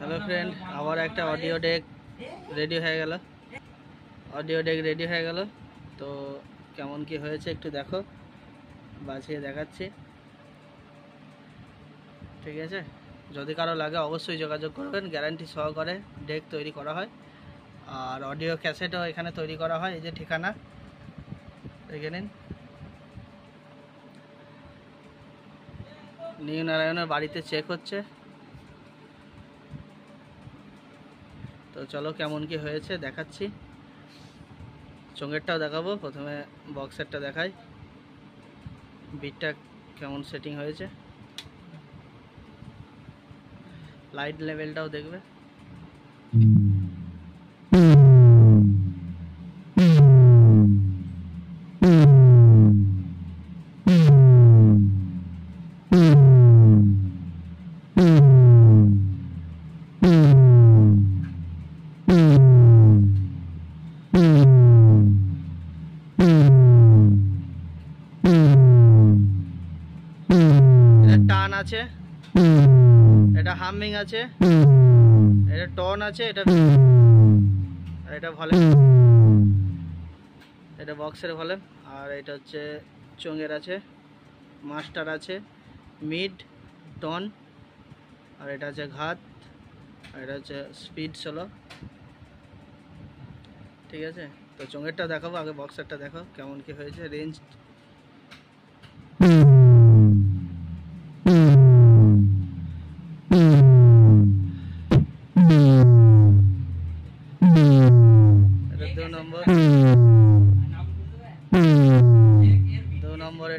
Hello friend, আবার একটা audio day ready হয়ে গেল। তো কেমন কি হয়েছে একটু দেখো, বাজিয়ে দেখাচ্ছি। ঠিক আছে, যদি কারো লাগে অবশ্যই যোগাযোগ করবেন। গ্যারান্টি সহকারে ডেক তৈরি করা হয়, আর অডিও ক্যাসেটও এখানে তৈরি করা হয়। এই যে ঠিকানা দেখে নিন, নিউ নারায়ণের বাড়িতে চেক হচ্ছে। তো চলো কেমন কি হয়েছে দেখাচ্ছি। চোঙেরটাও দেখাবো, প্রথমে বক্সেরটা দেখাই, বিটটা কেমন সেটিং হয়েছে, লাইট লেভেলটাও দেখবে। টান আছে, এটা হামিং আছে, এটা টোন আছে, এটা ভলিউম, এটা বক্সের ভলিউম। আর এটা হচ্ছে চোঙের আছে, মাস্টার আছে, মিড, টোন, আর এটা আছে ঘাত, আর এটা হচ্ছে স্পিড সোলো। ঠিক আছে, তো চোঙেরটা দেখাবো, আগে বক্সেরটা দেখো কেমন কি হয়েছে। রেঞ্জ এটা 2 নম্বরে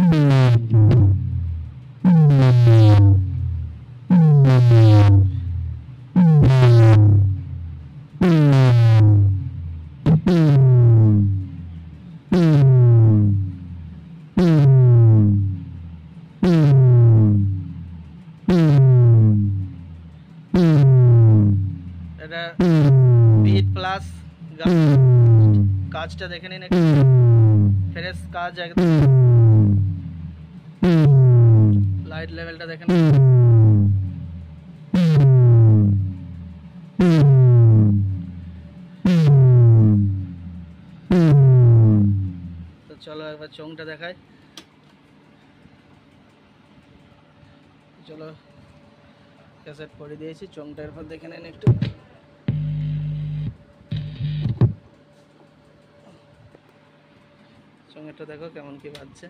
এটা বিট প্লাস কাজটা দেখে নিন, ফ্রেশ কাজ একদম। লাইট লেভেলটা দেখে নিন। তো চলো একবার চোঙটা দেখাই। চলো ক্যাসেট করে দিয়েছি, চোঙটা এরপর দেখে নেন একটু। চোঙেরটা দেখো কেমন কি বাজছে।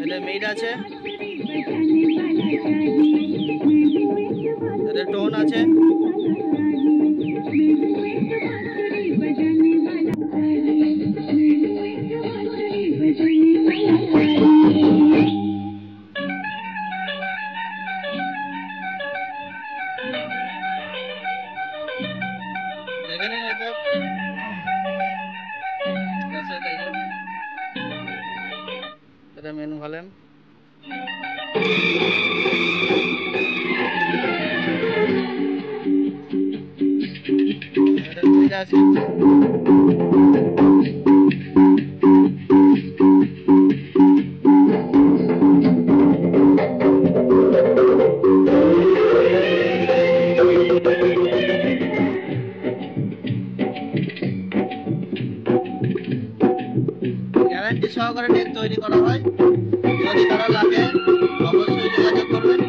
এটা মিড আছে, এটা টোন আছে, এটা মেন ভলিউম। এটা আছে, গ্যারান্টি সহকারে ডেক তৈরি করা হয়। যদি কারো লাগে অবশ্যই যোগাযোগ করবেন।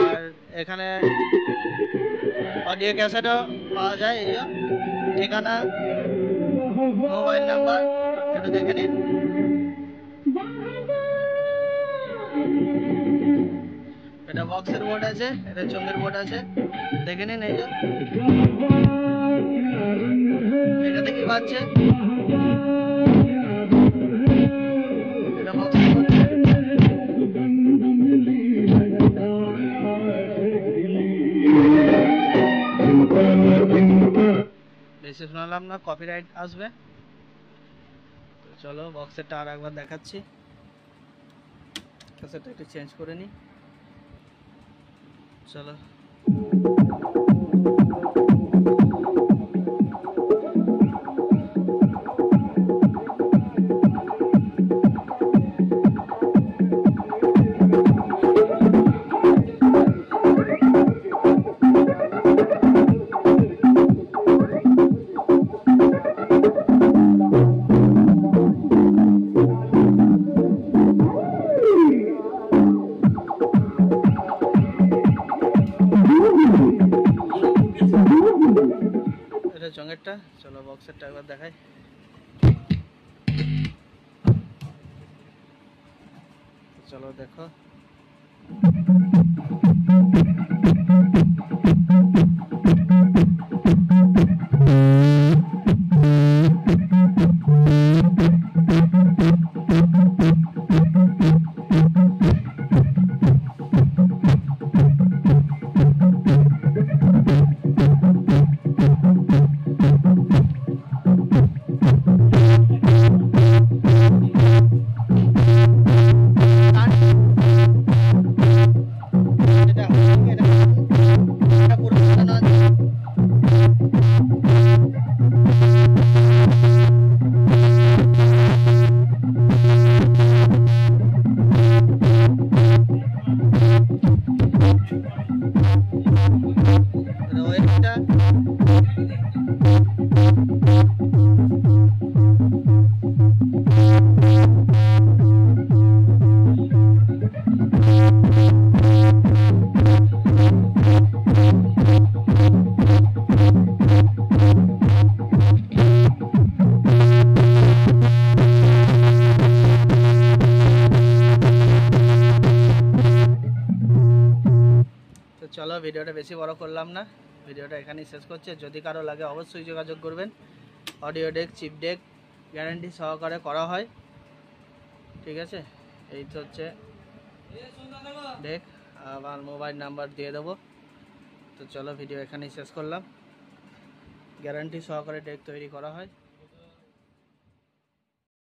আর এখানে অডিও ক্যাসেটও পাওয়া যায়। এই ঠিকানা, মোবাইল নাম্বার একটু দেখে নিন। এটা বক্সের বোর্ড আছে, এটা চোঙের বোর্ড আছে, দেখে নিন। এই এটাতে কি বাজছে, এটা বক্সের বোর্ড। বেশি শোনালাম না, কপিরাইট আসবে। চলো বক্সেরটা আর একবার দেখাচ্ছি, ক্যাসেটটা একটু চেঞ্জ করে নিই। চলো চোঙেরটা। চলো বক্সেরটা একবার দেখাই। চলো দেখো, ওয়েটটা তো চলো ভিডিওটা বেশি বড় করলাম না, ভিডিওটা এখানেই শেষ করছে। যদি কারো লাগে অবশ্যই যোগাযোগ করবেন। Audio deck, chip deck guarantee সহকারে করা হয়, ঠিক আছে। এই তো হচ্ছে ডেক, আমার মোবাইল নাম্বার দিয়ে দেবো। তো চলো ভিডিও এখানেই শেষ করলাম। গ্যারান্টি সহকারে ডেক তৈরি করা হয়।